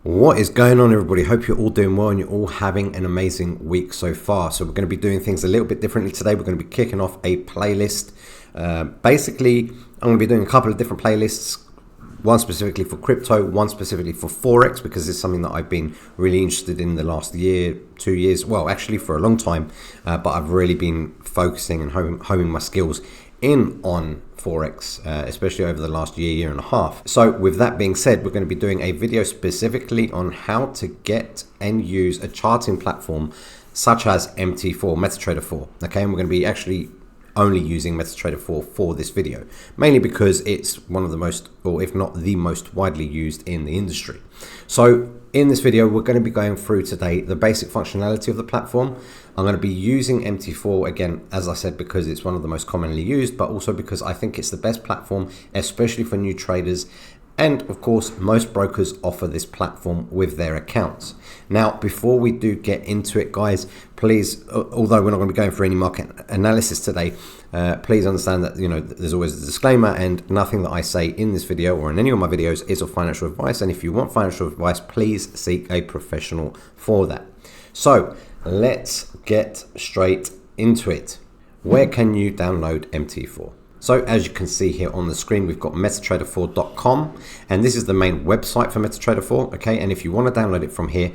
What is going on, everybody? Hope you're all doing well and you're all having an amazing week so far. So we're going to be doing things a little bit differently today. We're going to be kicking off a playlist. Basically, I'm going to be doing a couple of different playlists. One specifically for crypto, one specifically for forex, because it's something that I've been really interested in the last year, 2 years. Well, actually for a long time, but I've really been focusing and homing my skills in on forex, especially over the last year and a half. So with that being said, we're going to be doing a video specifically on how to get and use a charting platform such as MT4, Metatrader 4. Okay, and we're going to be actually only using Metatrader 4 for this video, mainly because it's one of the most, or if not the most widely used in the industry. So in this video, we're going to be going through today the basic functionality of the platform. I'm going to be using MT4 again, as I said, because it's one of the most commonly used, but also because I think it's the best platform, especially for new traders. And of course, most brokers offer this platform with their accounts. Now, before we do get into it, guys, please, although we're not going to be going for any market analysis today, please understand that, there's always a disclaimer, and nothing that I say in this video or in any of my videos is of financial advice. And if you want financial advice, please seek a professional for that. So let's get straight into it. Where can you download MT4? So as you can see here on the screen, we've got metatrader4.com, and this is the main website for Metatrader 4. Okay, and if you want to download it from here,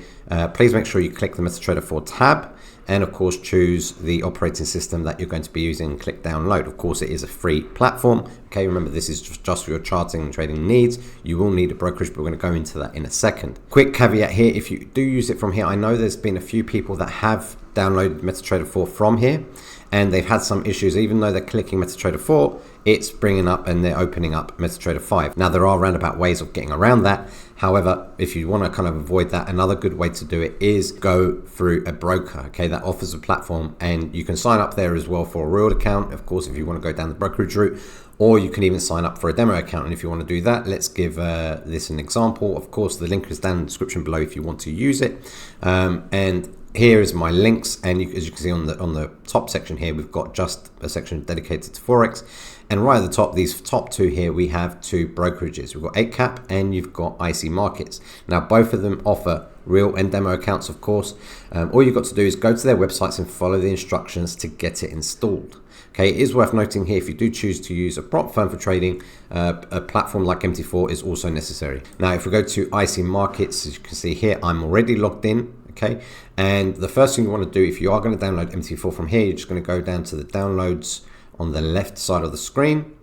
please make sure you click the Metatrader 4 tab, and of course choose the operating system that you're going to be using and click download. Of course, it is a free platform. Okay, remember, this is just for your charting and trading needs. You will need a brokerage, but we're going to go into that in a second. Quick caveat here: if you do use it from here, I know there's been a few people that have downloaded Metatrader 4 from here, and they've had some issues. Even though they're clicking Metatrader 4, it's bringing up and they're opening up Metatrader 5. Now, there are roundabout ways of getting around that. However, if you want to kind of avoid that, another good way to do it is go through a broker, okay, that offers a platform, and you can sign up there as well for a real account, of course, if you want to go down the brokerage route, or you can even sign up for a demo account. And if you want to do that, let's give this an example. Of course, the link is down in the description below if you want to use it. And here is my links, and as you can see on the top section here, we've got just a section dedicated to forex, and right at the top, these top two here, we have two brokerages. We've got 8cap and you've got IC Markets. Now, both of them offer real and demo accounts, of course. All you've got to do is go to their websites and follow the instructions to get it installed. Okay, it is worth noting here, if you do choose to use a prop firm for trading, a platform like MT4 is also necessary. Now, if we go to IC Markets, as you can see here, I'm already logged in. Okay, and the first thing you want to do, if you are going to download MT4 from here, you're just going to go down to the downloads on the left side of the screen.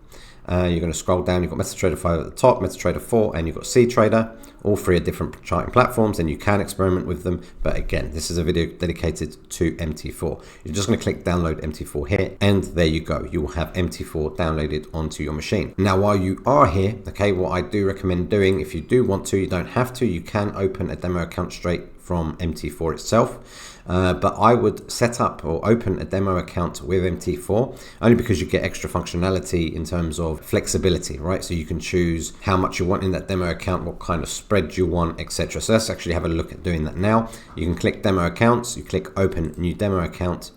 You're going to scroll down. You've got Metatrader 5 at the top, Metatrader 4, and you've got CTrader. All three are different charting platforms, and you can experiment with them. But again, this is a video dedicated to MT4. You're just going to click download MT4 here, and there you go. You will have MT4 downloaded onto your machine. Now, while you are here, okay, what I do recommend doing, if you do want to, you don't have to, you can open a demo account straight from MT4 itself. But I would set up or open a demo account with MT4 only because you get extra functionality in terms of flexibility, right? So you can choose how much you want in that demo account, what kind of spread you want, etc. So let's actually have a look at doing that now. You can click demo accounts, you click open new demo account,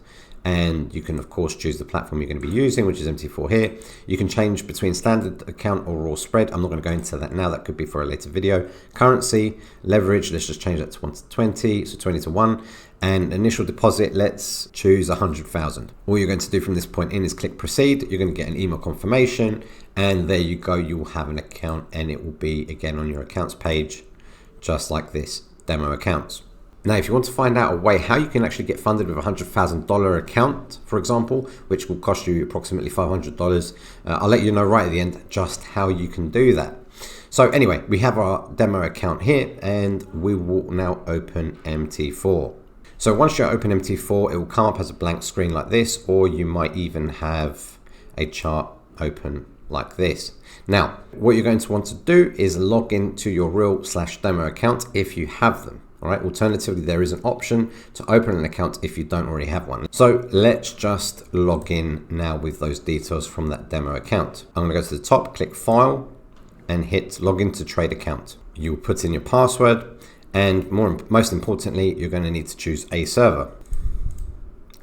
and you can of course choose the platform you're going to be using, which is MT4 here. You can change between standard account or raw spread. I'm not going to go into that now, that could be for a later video. Currency, leverage, let's just change that to 1 to 20, so 20 to 1. And initial deposit, let's choose 100,000. All you're going to do from this point in is click proceed. You're going to get an email confirmation, and there you go, you will have an account, and it will be again on your accounts page, just like this, demo accounts. Now, if you want to find out a way how you can actually get funded with a $100,000 account, for example, which will cost you approximately $500, I'll let you know right at the end just how you can do that. So anyway, we have our demo account here, and we will now open MT4. So once you open MT4, it will come up as a blank screen like this, or you might even have a chart open like this. Now, what you're going to want to do is log into your real/demo account if you have them. All right. Alternatively, there is an option to open an account if you don't already have one. So let's just log in now with those details from that demo account. I'm going to go to the top, click File, and hit Login to Trade Account. You will put in your password, and most importantly, you're going to need to choose a server,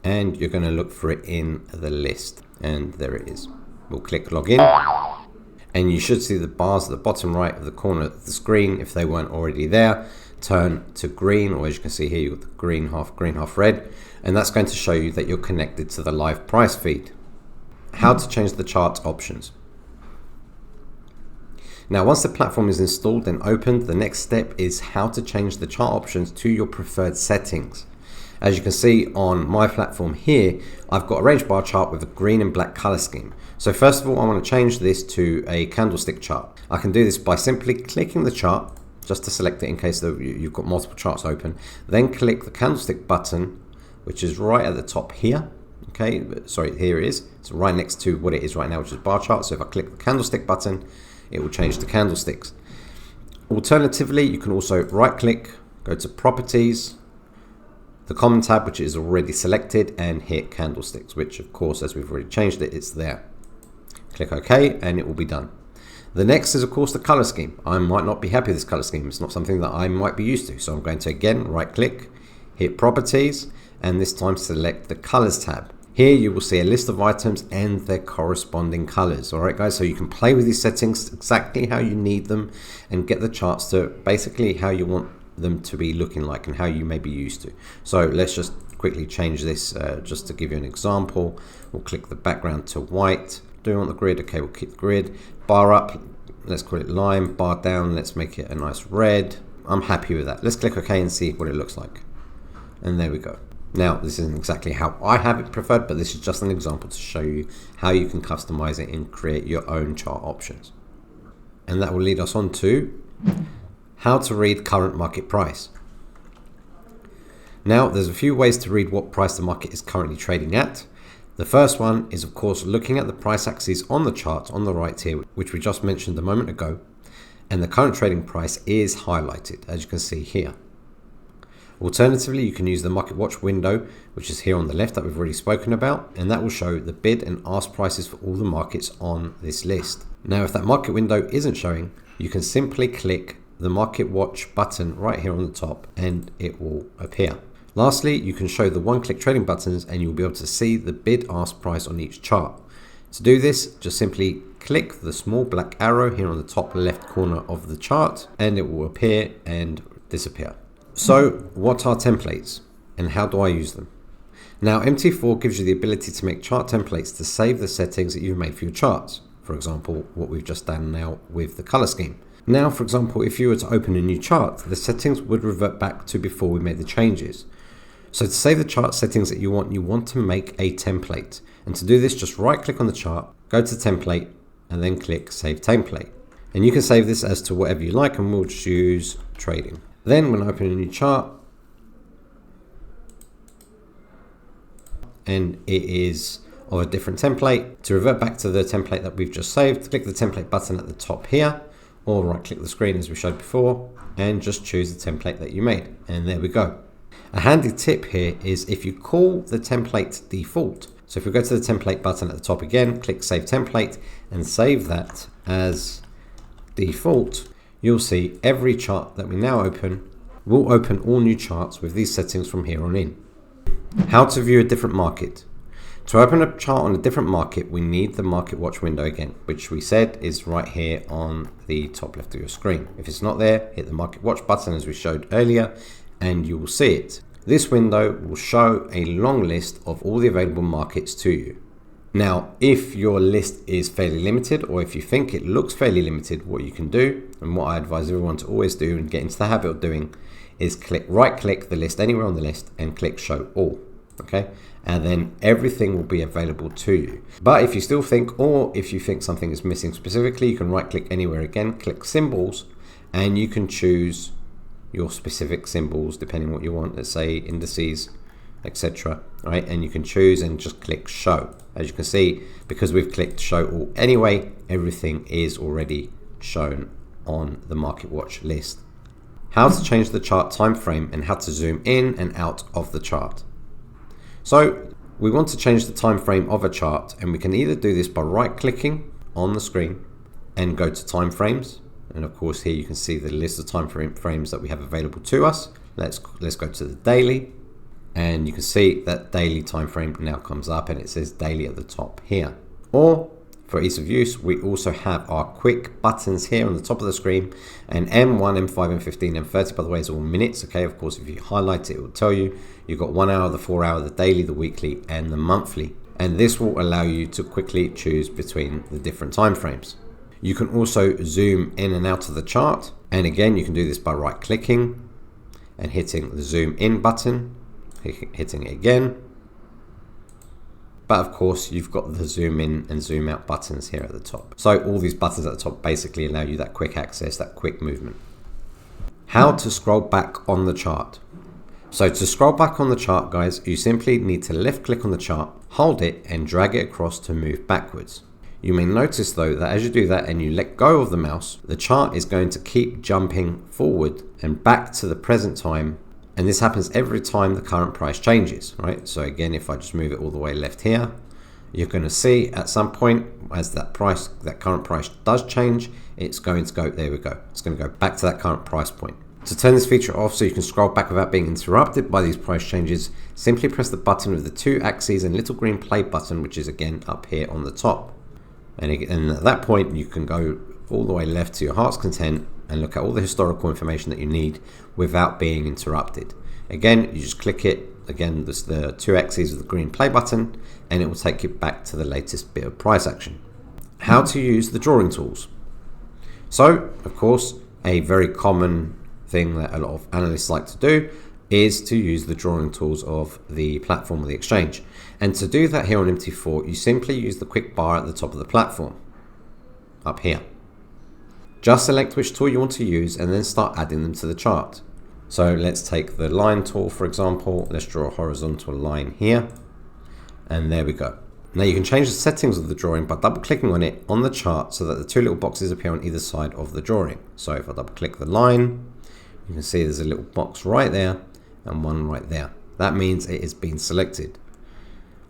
and you're going to look for it in the list, and there it is. We'll click Login, and you should see the bars at the bottom right of the corner of the screen if they weren't already there. turn to green, or as you can see here, you've got the green, half red, and that's going to show you that you're connected to the live price feed. How to change the chart options. Now, once the platform is installed and opened, the next step is how to change the chart options to your preferred settings. As you can see on my platform here, I've got a range bar chart with a green and black color scheme. So first of all, I want to change this to a candlestick chart. I can do this by simply clicking the chart, just to select it in case you've got multiple charts open. Then click the candlestick button, which is right at the top here. Okay, sorry, here it is. It's right next to what it is right now, which is bar chart. So if I click the candlestick button, it will change the candlesticks. Alternatively, you can also right click, go to properties, the common tab, which is already selected, and hit candlesticks, which of course, as we've already changed it, it's there. Click OK and it will be done. The next is of course the color scheme. I might not be happy with this color scheme. It's not something that I might be used to. So I'm going to again right click, hit properties, and this time select the colors tab. Here you will see a list of items and their corresponding colors. All right, guys, so you can play with these settings exactly how you need them and get the charts to basically how you want them to be looking like and how you may be used to. So let's just quickly change this just to give you an example. We'll click the background to white. Do you want the grid? Okay, we'll keep the grid. Bar up, let's call it lime. Bar down, let's make it a nice red. I'm happy with that. Let's click OK and see what it looks like. And there we go. Now, this isn't exactly how I have it preferred, but this is just an example to show you how you can customize it and create your own chart options. And that will lead us on to how to read current market price. Now, there's a few ways to read what price the market is currently trading at. The first one is, of course, looking at the price axis on the chart on the right here, which we just mentioned a moment ago, and the current trading price is highlighted, as you can see here. Alternatively, you can use the market watch window, which is here on the left that we've already spoken about, and that will show the bid and ask prices for all the markets on this list. Now, if that market window isn't showing, you can simply click the market watch button right here on the top and it will appear. Lastly, you can show the one-click trading buttons and you'll be able to see the bid ask price on each chart. To do this, just simply click the small black arrow here on the top left corner of the chart and it will appear and disappear. So what are templates and how do I use them? Now, MT4 gives you the ability to make chart templates to save the settings that you've made for your charts. For example, what we've just done now with the color scheme. Now, for example, if you were to open a new chart, the settings would revert back to before we made the changes. So to save the chart settings that you want to make a template. And to do this, just right click on the chart, go to template, and then click save template. And you can save this as to whatever you like, and we'll choose trading. Then when I open a new chart, and it is of a different template, to revert back to the template that we've just saved, click the template button at the top here, or right click the screen as we showed before, and just choose the template that you made. And there we go. A handy tip here is if you call the template default, so if we go to the template button at the top again, click save template and save that as default, you'll see every chart that we now open will open all new charts with these settings from here on in. How to view a different market. To open a chart on a different market, we need the market watch window again, which we said is right here on the top left of your screen. If it's not there, hit the market watch button as we showed earlier, and you will see it. This window will show a long list of all the available markets to you. Now, if your list is fairly limited, or if you think it looks fairly limited, what you can do, and what I advise everyone to always do and get into the habit of doing, is right click the list anywhere on the list and click show all. Okay, and then everything will be available to you. But if you still think, or if you think something is missing specifically, you can right click anywhere again, click symbols, and you can choose your specific symbols depending what you want. Let's say indices, etc. Right, and you can choose and just click show. As you can see, because we've clicked show all anyway, everything is already shown on the market watch list. How to change the chart time frame and how to zoom in and out of the chart. So we want to change the time frame of a chart, and we can either do this by right clicking on the screen and go to time frames, and of course here you can see the list of time frames that we have available to us. Let's go to the daily, and you can see that daily time frame now comes up and it says daily at the top here. Or For ease of use, we also have our quick buttons here on the top of the screen, and M1, M5, M15, M30, by the way, is all minutes. Okay, of course, if you highlight it, it will tell you you've got 1 hour, the 4 hour, the daily, the weekly, and the monthly. And this will allow you to quickly choose between the different time frames. You can also zoom in and out of the chart. And again, you can do this by right clicking and hitting the zoom in button, hitting it again. But of course, you've got the zoom in and zoom out buttons here at the top. So all these buttons at the top basically allow you that quick access, that quick movement. How to scroll back on the chart. So to scroll back on the chart, guys, you simply need to left click on the chart, hold it and drag it across to move backwards. You may notice though that as you do that and you let go of the mouse, the chart is going to keep jumping forward and back to the present time. And this happens every time the current price changes, right? So again, if I just move it all the way left here, you're going to see at some point as that current price does change, it's going to go, there we go. It's going to go back to that current price point. To turn this feature off so you can scroll back without being interrupted by these price changes, simply press the button with the 2 axes and little green play button, which is again up here on the top. And at that point, you can go all the way left to your heart's content and look at all the historical information that you need without being interrupted. Again, you just click it. Again, there's the 2 axes of the green play button, and it will take you back to the latest bit of price action. How to use the drawing tools. So, of course, a very common thing that a lot of analysts like to do is to use the drawing tools of the platform or the exchange. And to do that here on MT4, you simply use the quick bar at the top of the platform, up here. Just select which tool you want to use and then start adding them to the chart. So let's take the line tool, for example. Let's draw a horizontal line here. And there we go. Now you can change the settings of the drawing by double clicking on it on the chart so that the 2 little boxes appear on either side of the drawing. So if I double click the line, you can see there's a little box right there and one right there. That means it has been selected.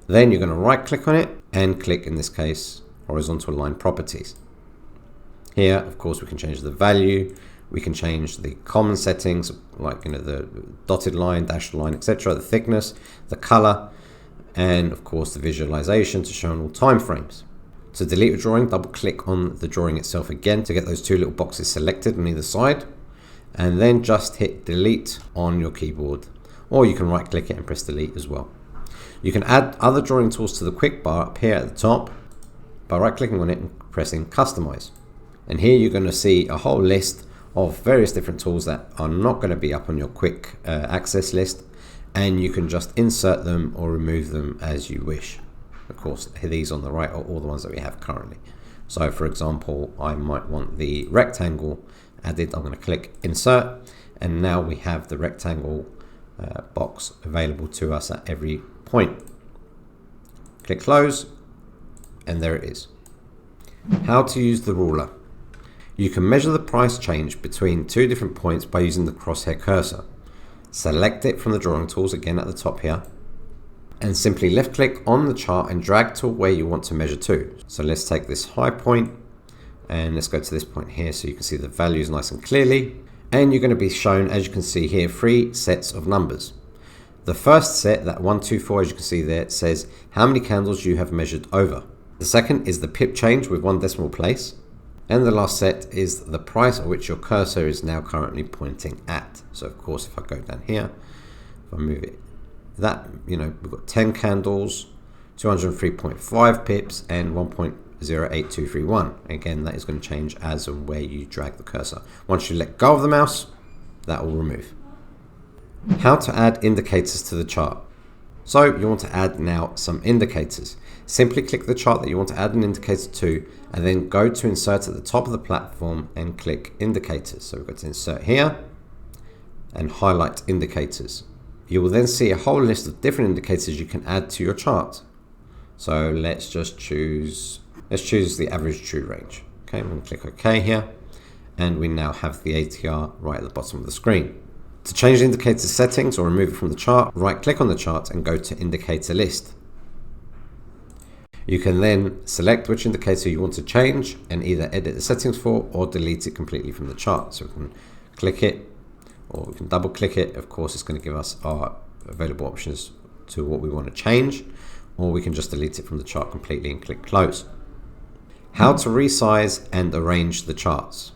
Then you're going to right click on it and click, in this case, horizontal line properties. Here, of course, we can change the value. We can change the common settings, like the dotted line, dashed line, etc., the thickness, the color, and of course the visualization to show on all time frames. To delete a drawing, double click on the drawing itself again to get those 2 little boxes selected on either side, and then just hit delete on your keyboard, or you can right click it and press delete as well. You can add other drawing tools to the quick bar up here at the top by right clicking on it and pressing customize. And here you're going to see a whole list of various different tools that are not going to be up on your quick access list, and you can just insert them or remove them as you wish. Of course, these on the right are all the ones that we have currently. So for example, I might want the rectangle added. I'm going to click insert, and now we have the rectangle box available to us at every point. Click close, and there it is. How to use the ruler. You can measure the price change between 2 different points by using the crosshair cursor. Select it from the drawing tools again at the top here, and simply left click on the chart and drag to where you want to measure to. So let's take this high point and let's go to this point here so you can see the values nice and clearly. And you're going to be shown, as you can see here, 3 sets of numbers. The first set, that 1, 2, 4, as you can see there, it says how many candles you have measured over. The second is the pip change with 1 decimal place. And the last set is the price at which your cursor is now currently pointing at. So of course, if I go down here, if I move it, we've got 10 candles, 203.5 pips, and 1.08231. Again, that is going to change as and where you drag the cursor. Once you let go of the mouse, that will remove. How to add indicators to the chart. So you want to add now some indicators. Simply click the chart that you want to add an indicator to, and then go to insert at the top of the platform and click indicators. So we've got to insert here and highlight indicators. You will then see a whole list of different indicators you can add to your chart. So let's choose the average true range. Okay, I'm going to click OK here, and we now have the ATR right at the bottom of the screen. To change the indicator settings or remove it from the chart, right click on the chart and go to indicator list. You can then select which indicator you want to change and either edit the settings for or delete it completely from the chart. So we can click it, or we can double click it. Of course, it's going to give us our available options to what we want to change, or we can just delete it from the chart completely and click close. How to resize and arrange the charts.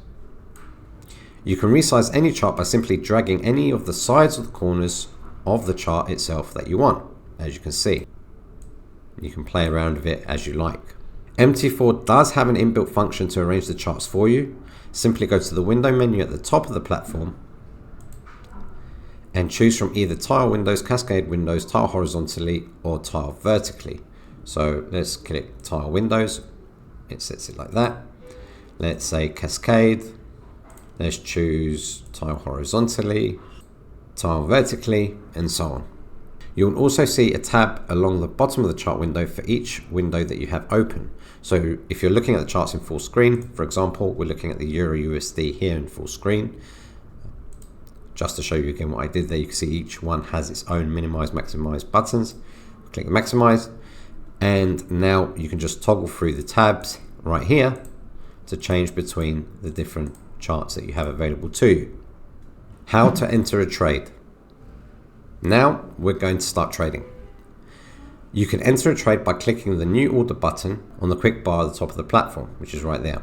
You can resize any chart by simply dragging any of the sides or the corners of the chart itself that you want, as you can see. You can play around with it as you like. MT4 does have an inbuilt function to arrange the charts for you. Simply go to the window menu at the top of the platform and choose from either tile windows, cascade windows, tile horizontally or tile vertically. So let's click tile windows. It sets it like that. Let's say cascade. Let's choose tile horizontally, tile vertically, and so on. You'll also see a tab along the bottom of the chart window for each window that you have open. So if you're looking at the charts in full screen, for example, we're looking at the Euro USD here in full screen. Just to show you again what I did there, you can see each one has its own minimize, maximize buttons. Click the maximize, and now you can just toggle through the tabs right here to change between the different charts that you have available to you. How to enter a trade. Now we're going to start trading. You can enter a trade by clicking the new order button on the quick bar at the top of the platform, which is right there.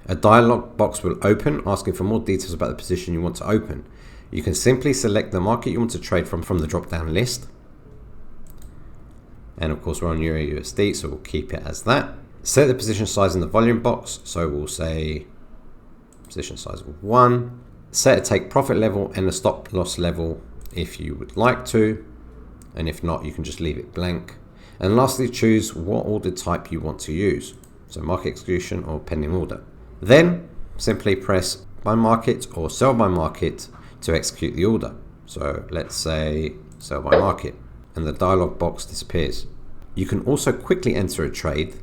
A dialog box will open asking for more details about the position you want to open. You can simply select the market you want to trade from the drop down list. And of course we're on Euro USD, so we'll keep it as that. Set the position size in the volume box, so we'll say position size of 1. Set a take profit level and a stop loss level if you would like to, and if not, you can just leave it blank. And lastly, choose what order type you want to use, so market execution or pending order. Then simply press buy market or sell by market to execute the order. So let's say sell by market, and the dialog box disappears. You can also quickly enter a trade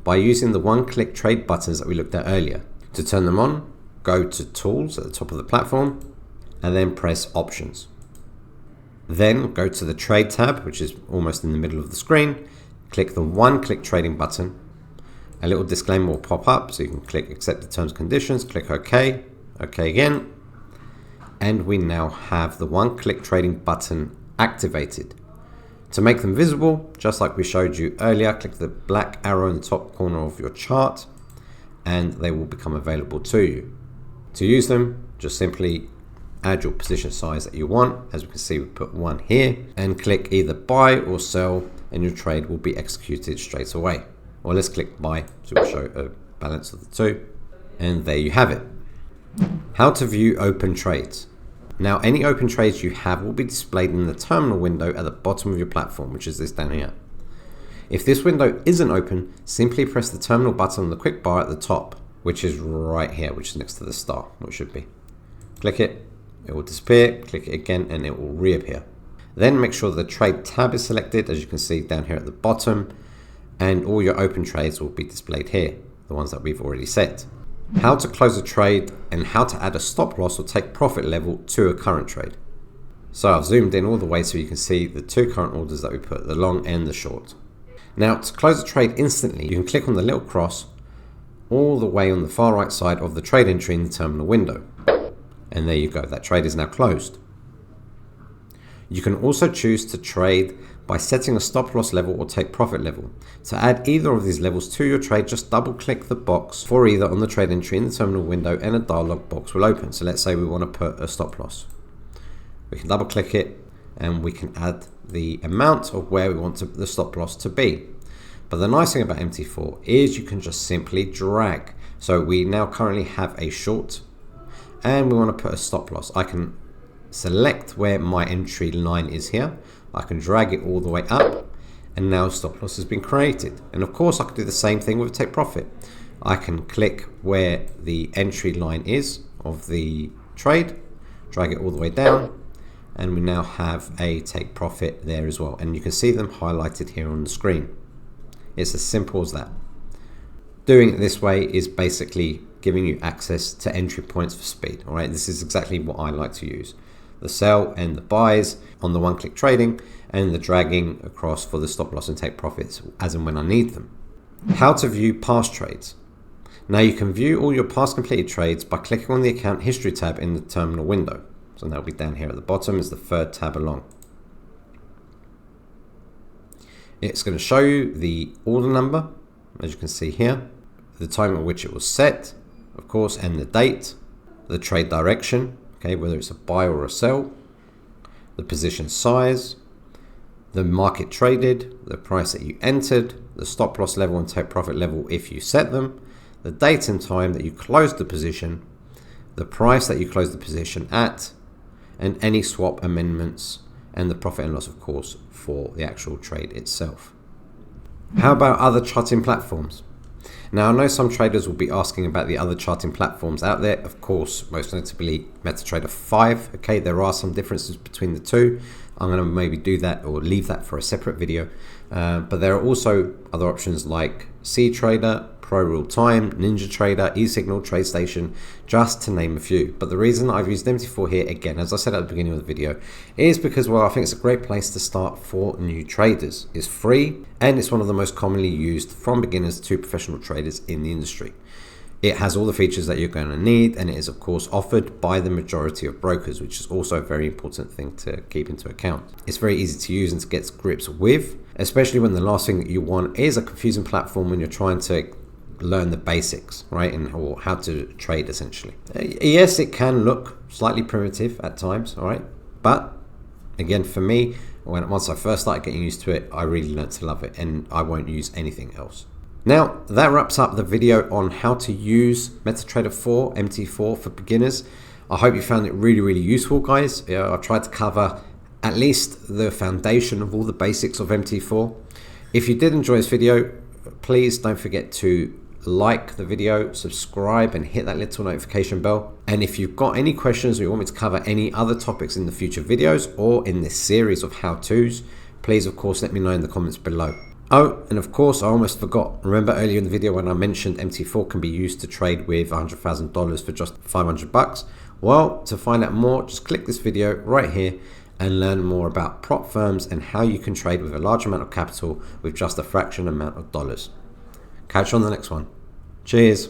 by using the one-click trade buttons that we looked at earlier. To turn them on, go to Tools at the top of the platform and then press Options. Then go to the Trade tab, which is almost in the middle of the screen. Click the one-click trading button. A little disclaimer will pop up, so you can click Accept the Terms and Conditions, click OK, OK again, and we now have the one-click trading button activated. To make them visible, just like we showed you earlier, click the black arrow in the top corner of your chart and they will become available to you. To use them, just simply add your position size that you want. As we can see, we put 1 here and click either buy or sell and your trade will be executed straight away. Or let's click buy, so we'll show a balance of the two. And there you have it. How to view open trades. Now, any open trades you have will be displayed in the terminal window at the bottom of your platform, which is this down here. If this window isn't open, simply press the terminal button on the quick bar at the top, which is right here, which is next to the star, or it should be. Click it, it will disappear, click it again, and it will reappear. Then make sure the trade tab is selected, as you can see down here at the bottom, and all your open trades will be displayed here, the ones that we've already set. How to close a trade and how to add a stop loss or take profit level to a current trade. So I've zoomed in all the way so you can see the two current orders that we put, the long and the short. Now to close a trade instantly, you can click on the little cross all the way on the far right side of the trade entry in the terminal window. And there you go, that trade is now closed. You can also choose to trade by setting a stop loss level or take profit level. To add either of these levels to your trade, just double click the box for either on the trade entry in the terminal window and a dialog box will open. So let's say we want to put a stop loss. We can double click it and we can add the amount of where we want the stop loss to be. But the nice thing about MT4 is you can just simply drag. So we now currently have a short and we want to put a stop loss. I can select where my entry line is here. I can drag it all the way up and now stop loss has been created. And of course I can do the same thing with take profit. I can click where the entry line is of the trade, drag it all the way down, and we now have a take profit there as well. And you can see them highlighted here on the screen. It's as simple as that. Doing it this way is basically giving you access to entry points for speed. All right, this is exactly what I like to use. The sell and the buys on the one-click trading and the dragging across for the stop loss and take profits as and when I need them. How to view past trades. Now you can view all your past completed trades by clicking on the account history tab in the terminal window. So that'll be down here at the bottom is the third tab along. It's going to show you the order number, as you can see here. the time at which it was set, of course, and the date, the trade direction, okay, whether it's a buy or a sell, the position size, the market traded, the price that you entered, the stop loss level and take profit level if you set them, the date and time that you closed the position, the price that you closed the position at, and any swap amendments, and the profit and loss, of course, for the actual trade itself. How about other charting platforms? Now, I know some traders will be asking about the other charting platforms out there. Of course, most notably Metatrader 5. Okay, there are some differences between the two. I'm going to maybe do that or leave that for a separate video. But there are also other options like CTrader, Pro Real Time, NinjaTrader, eSignal, TradeStation, just to name a few. But the reason I've used MT4 here, again, as I said at the beginning of the video, is because, well, I think it's a great place to start for new traders. It's free, and it's one of the most commonly used from beginners to professional traders in the industry. It has all the features that you're going to need, and it is, of course, offered by the majority of brokers, which is also a very important thing to keep into account. It's very easy to use and to get grips with, especially when the last thing that you want is a confusing platform when you're trying to learn the basics, right, or how to trade essentially. Yes, it can look slightly primitive at times, all right, but again, for me, once I first started getting used to it, I really learned to love it, and I won't use anything else. Now, that wraps up the video on how to use Metatrader 4 MT4 for beginners. I hope you found it really useful, guys. I've tried to cover at least the foundation of all the basics of MT4. If you did enjoy this video, please don't forget to like the video, subscribe, and hit that little notification bell. And if you've got any questions or you want me to cover any other topics in the future videos or in this series of how-tos, please, of course, let me know in the comments below. Oh, and of course, I almost forgot. Remember earlier in the video when I mentioned MT4 can be used to trade with $100,000 for just 500 bucks? Well, to find out more, just click this video right here and learn more about prop firms and how you can trade with a large amount of capital with just a fraction amount of dollars. Catch you on the next one. Cheers.